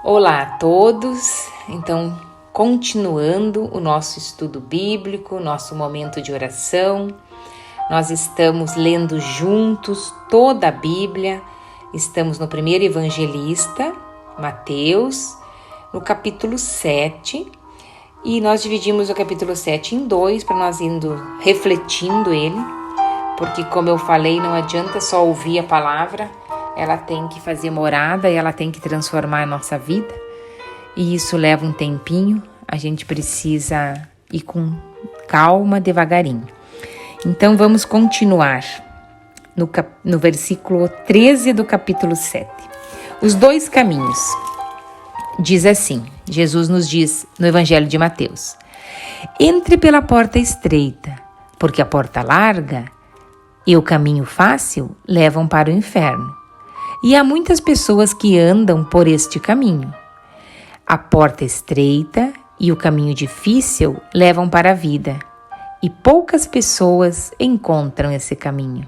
Olá a todos, então continuando o nosso estudo bíblico, nosso momento de oração, nós estamos lendo juntos toda a Bíblia, estamos no primeiro evangelista, Mateus, no capítulo 7, e nós dividimos o capítulo 7 em dois para nós indo refletindo ele, porque como eu falei, não adianta só ouvir a palavra, ela tem que fazer morada e ela tem que transformar a nossa vida. E isso leva um tempinho, a gente precisa ir com calma, devagarinho. Então vamos continuar no versículo 13 do capítulo 7. Os dois caminhos. Diz assim, Jesus nos diz no Evangelho de Mateus: entre pela porta estreita, porque a porta larga e o caminho fácil levam para o inferno. E há muitas pessoas que andam por este caminho. A porta estreita e o caminho difícil levam para a vida, e poucas pessoas encontram esse caminho.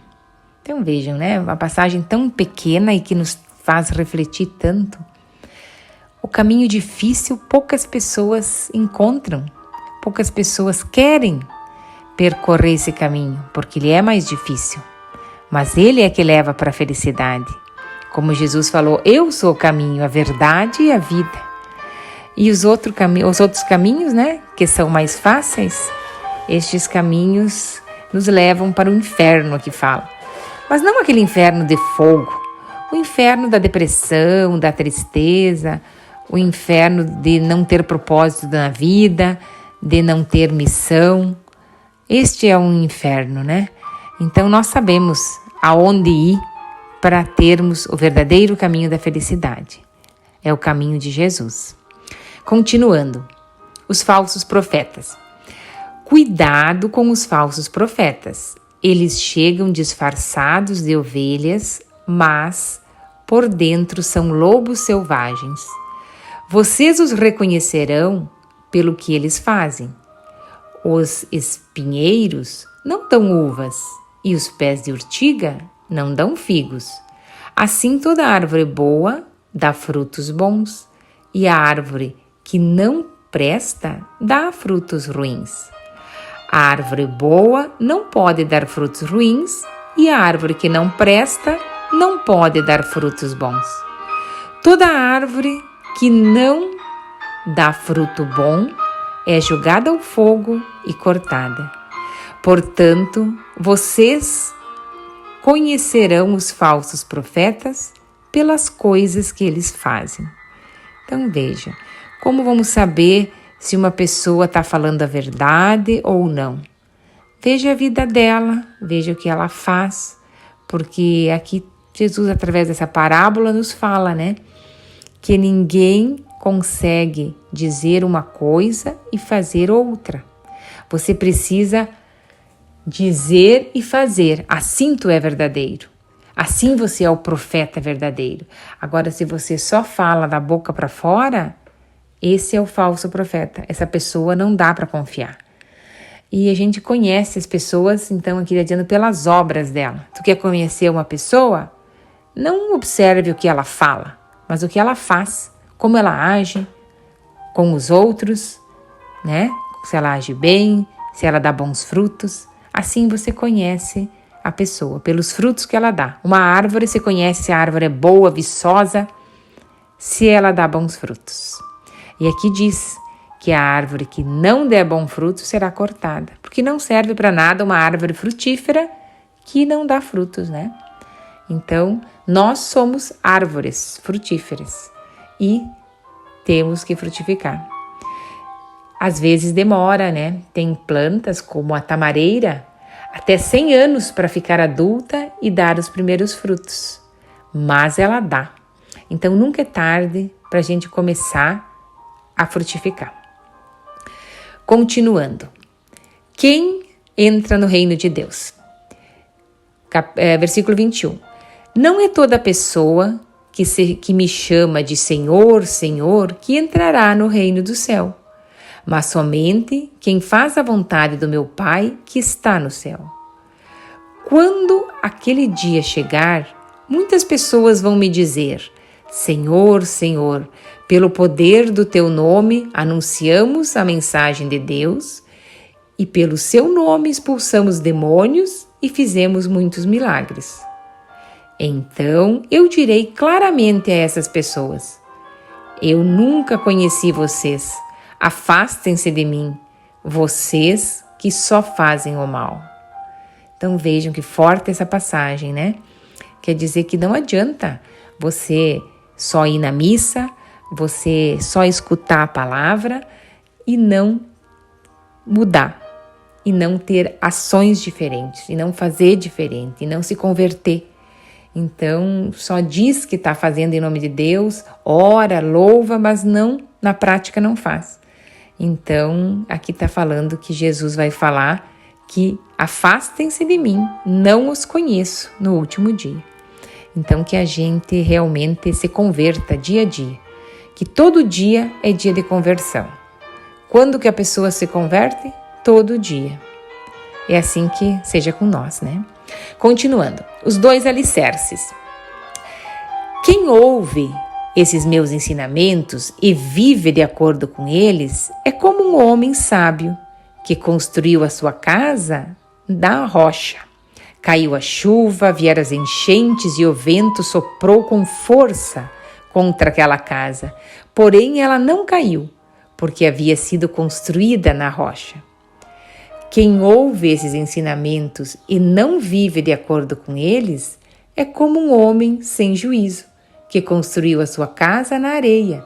Então vejam, né? Uma passagem tão pequena e que nos faz refletir tanto. O caminho difícil poucas pessoas encontram, poucas pessoas querem percorrer esse caminho, porque ele é mais difícil. Mas ele é que leva para a felicidade. Como Jesus falou, eu sou o caminho, a verdade e a vida. E os outros caminhos, né, que são mais fáceis, estes caminhos nos levam para o inferno, que fala. Mas não aquele inferno de fogo, o inferno da depressão, da tristeza, o inferno de não ter propósito na vida, de não ter missão. Este é um inferno, né? Então nós sabemos aonde ir para termos o verdadeiro caminho da felicidade. É o caminho de Jesus. Continuando, os falsos profetas. Cuidado com os falsos profetas. Eles chegam disfarçados de ovelhas, mas por dentro são lobos selvagens. Vocês os reconhecerão pelo que eles fazem. Os espinheiros não dão uvas e os pés de urtiga não dão figos. Assim toda árvore boa dá frutos bons, e a árvore que não presta dá frutos ruins. A árvore boa não pode dar frutos ruins, e a árvore que não presta não pode dar frutos bons. Toda árvore que não dá fruto bom é jogada ao fogo e cortada. Portanto, vocês conhecerão os falsos profetas pelas coisas que eles fazem. Então veja, como vamos saber se uma pessoa está falando a verdade ou não? Veja a vida dela, veja o que ela faz, porque aqui Jesus, através dessa parábola, nos fala, né? Que ninguém consegue dizer uma coisa e fazer outra. Você precisa dizer e fazer, assim tu é verdadeiro. Assim você é o profeta verdadeiro. Agora, se você só fala da boca para fora, esse é o falso profeta. Essa pessoa não dá para confiar. E a gente conhece as pessoas, então, aqui dizendo pelas obras dela. Tu quer conhecer uma pessoa? Não observe o que ela fala, mas o que ela faz, como ela age com os outros, né? Se ela age bem, se ela dá bons frutos. Assim você conhece a pessoa, pelos frutos que ela dá. Uma árvore, você conhece se a árvore é boa, viçosa, se ela dá bons frutos. E aqui diz que a árvore que não der bom fruto será cortada, porque não serve para nada uma árvore frutífera que não dá frutos, né? Então, nós somos árvores frutíferas e temos que frutificar. Às vezes demora, né? Tem plantas como a tamareira, até 100 anos para ficar adulta e dar os primeiros frutos. Mas ela dá. Então nunca é tarde para a gente começar a frutificar. Continuando. Quem entra no reino de Deus? Versículo 21. Não é toda pessoa que me chama de Senhor, Senhor, que entrará no reino do céu, mas somente quem faz a vontade do meu Pai que está no céu. Quando aquele dia chegar, muitas pessoas vão me dizer: Senhor, Senhor, pelo poder do teu nome anunciamos a mensagem de Deus e pelo seu nome expulsamos demônios e fizemos muitos milagres. Então eu direi claramente a essas pessoas: eu nunca conheci vocês, afastem-se de mim, vocês que só fazem o mal. Então vejam que forte essa passagem, né? Quer dizer que não adianta você só ir na missa, você só escutar a palavra e não mudar, e não ter ações diferentes, e não fazer diferente, e não se converter. Então, só diz que está fazendo em nome de Deus, ora, louva, mas não, na prática não faz. Então, aqui está falando que Jesus vai falar que afastem-se de mim, não os conheço no último dia. Então, que a gente realmente se converta dia a dia, que todo dia é dia de conversão. Quando que a pessoa se converte? Todo dia. É assim que seja com nós, né? Continuando, os 2 alicerces. Quem ouve esses meus ensinamentos e vive de acordo com eles é como um homem sábio que construiu a sua casa da rocha. Caiu a chuva, vieram as enchentes e o vento soprou com força contra aquela casa. Porém, ela não caiu, porque havia sido construída na rocha. Quem ouve esses ensinamentos e não vive de acordo com eles é como um homem sem juízo, que construiu a sua casa na areia.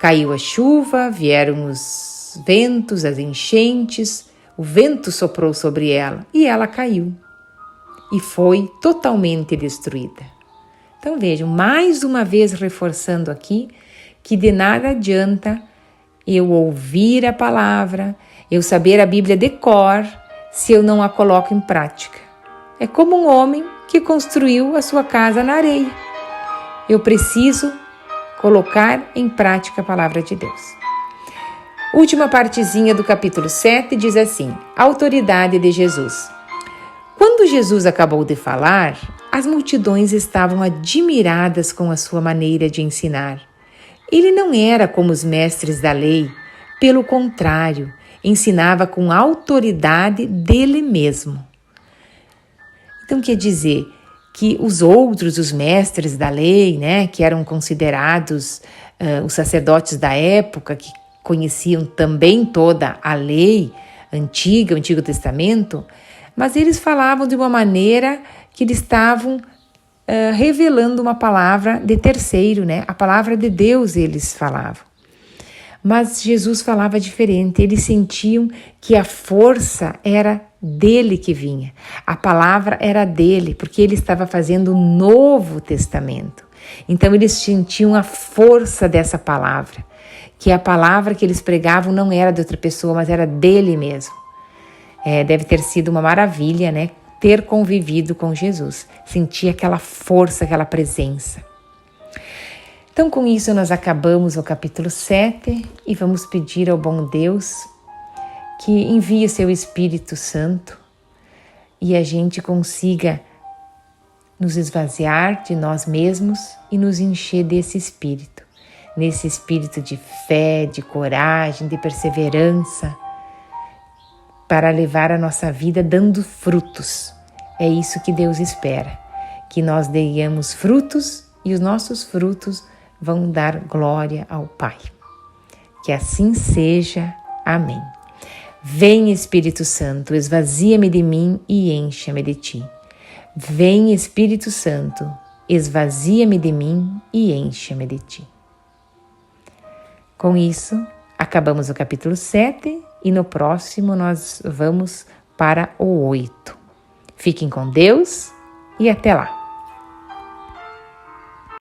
Caiu a chuva, vieram os ventos, as enchentes, o vento soprou sobre ela e ela caiu e foi totalmente destruída. Então vejam, mais uma vez reforçando aqui que de nada adianta eu ouvir a palavra, eu saber a Bíblia de cor, se eu não a coloco em prática. É como um homem que construiu a sua casa na areia. Eu preciso colocar em prática a palavra de Deus. Última partezinha do capítulo 7 diz assim: a autoridade de Jesus. Quando Jesus acabou de falar, as multidões estavam admiradas com a sua maneira de ensinar. Ele não era como os mestres da lei, pelo contrário, ensinava com autoridade dele mesmo. Então quer dizer que os outros, os mestres da lei, né, que eram considerados os sacerdotes da época, que conheciam também toda a lei antiga, o Antigo Testamento, mas eles falavam de uma maneira que eles estavam revelando uma palavra de terceiro, né? A palavra de Deus eles falavam. Mas Jesus falava diferente, eles sentiam que a força era dele que vinha, a palavra era dele, porque ele estava fazendo um novo testamento. Então eles sentiam a força dessa palavra, que a palavra que eles pregavam não era de outra pessoa, mas era dele mesmo. Deve ter sido uma maravilha, né? Ter convivido com Jesus, sentir aquela força, aquela presença. Então, com isso, nós acabamos o capítulo 7 e vamos pedir ao bom Deus que envie o seu Espírito Santo e a gente consiga nos esvaziar de nós mesmos e nos encher desse Espírito, nesse Espírito de fé, de coragem, de perseverança, para levar a nossa vida dando frutos. É isso que Deus espera, que nós dêamos frutos e os nossos frutos vão dar glória ao Pai. Que assim seja. Amém. Vem, Espírito Santo, esvazia-me de mim e encha-me de ti. Vem, Espírito Santo, esvazia-me de mim e encha-me de ti. Com isso, acabamos o capítulo 7 e no próximo nós vamos para o 8. Fiquem com Deus e até lá.